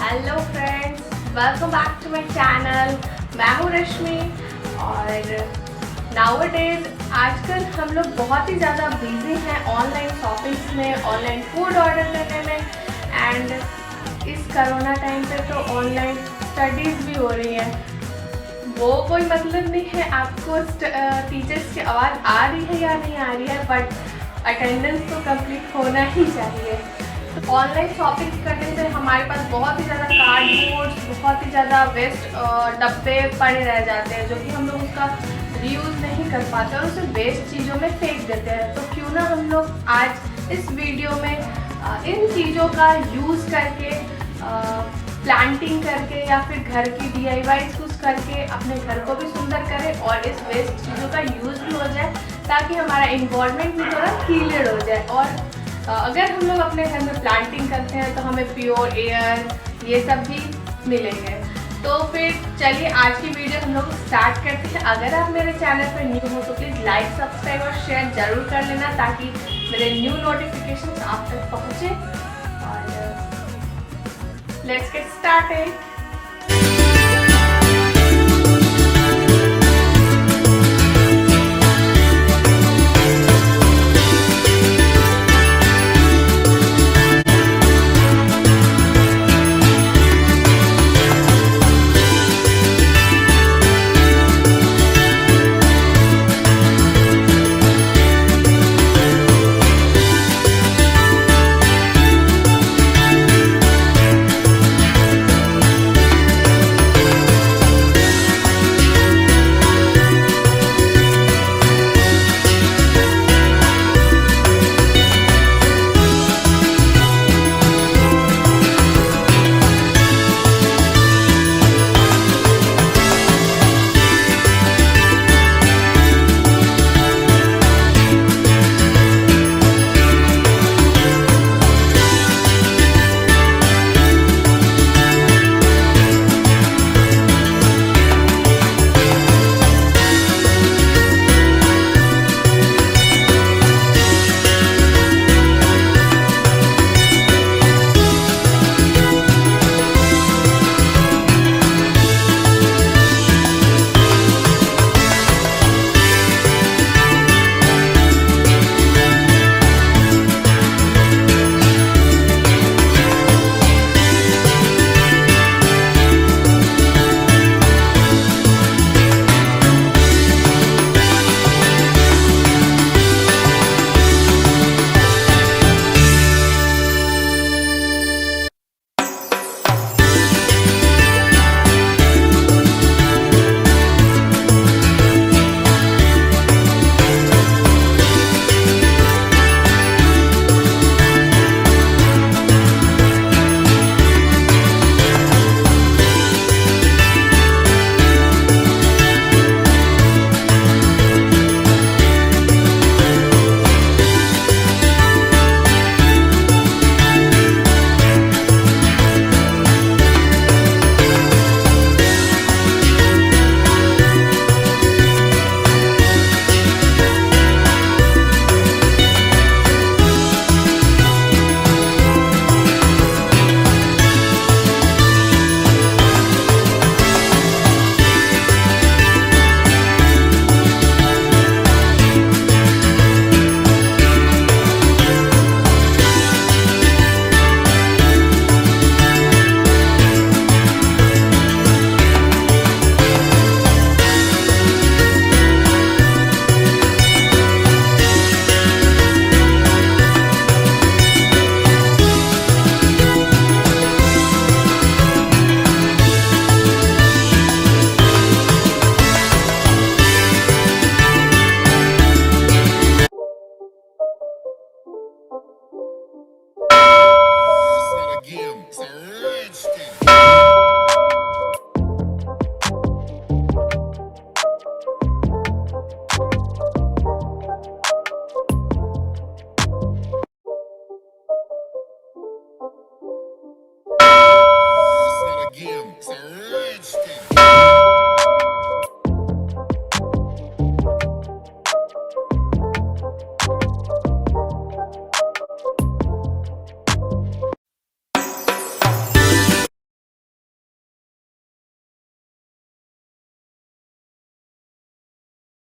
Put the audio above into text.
Hello friends, welcome back to my channel. मैं हूँ रश्मि और नाउअडेज आजकल हम लोग बहुत ही ज़्यादा बिजी हैं ऑनलाइन शॉपिंग्स में, ऑनलाइन फूड ऑर्डर करने में। एंड इस कोरोना टाइम पे तो ऑनलाइन स्टडीज़ भी हो रही है। वो कोई मतलब नहीं है आपको टीचर्स की आवाज़ आ रही है या नहीं आ रही है, बट अटेंडेंस तो कंप्लीट होना ही चाहिए। तो ऑनलाइन शॉपिंग करने से हमारे पास बहुत ही ज़्यादा कार्डबोर्ड्स, बहुत ही ज़्यादा वेस्ट डब्बे पड़े रह जाते हैं, जो कि हम लोग उसका रीयूज़ नहीं कर पाते और उसे वेस्ट चीज़ों में फेंक देते हैं। तो क्यों ना हम लोग आज इस वीडियो में इन चीज़ों का यूज़ करके, प्लांटिंग करके या फिर घर की DIY कुछ करके अपने घर को भी सुंदर करें और इस वेस्ट चीज़ों का यूज़ भी हो जाए, ताकि हमारा इन्वायरमेंट भी थोड़ा क्लीनर हो जाए। और अगर हम लोग अपने घर में प्लांटिंग करते हैं तो हमें प्योर एयर ये सब भी मिलेंगे। तो फिर चलिए आज की वीडियो हम लोग स्टार्ट करते हैं। अगर आप मेरे चैनल पर न्यू हो तो प्लीज़ लाइक, सब्सक्राइब और शेयर ज़रूर कर लेना, ताकि मेरे न्यू नोटिफिकेशन आप तक पहुँचे। और लेट्स गेट स्टार्टेड।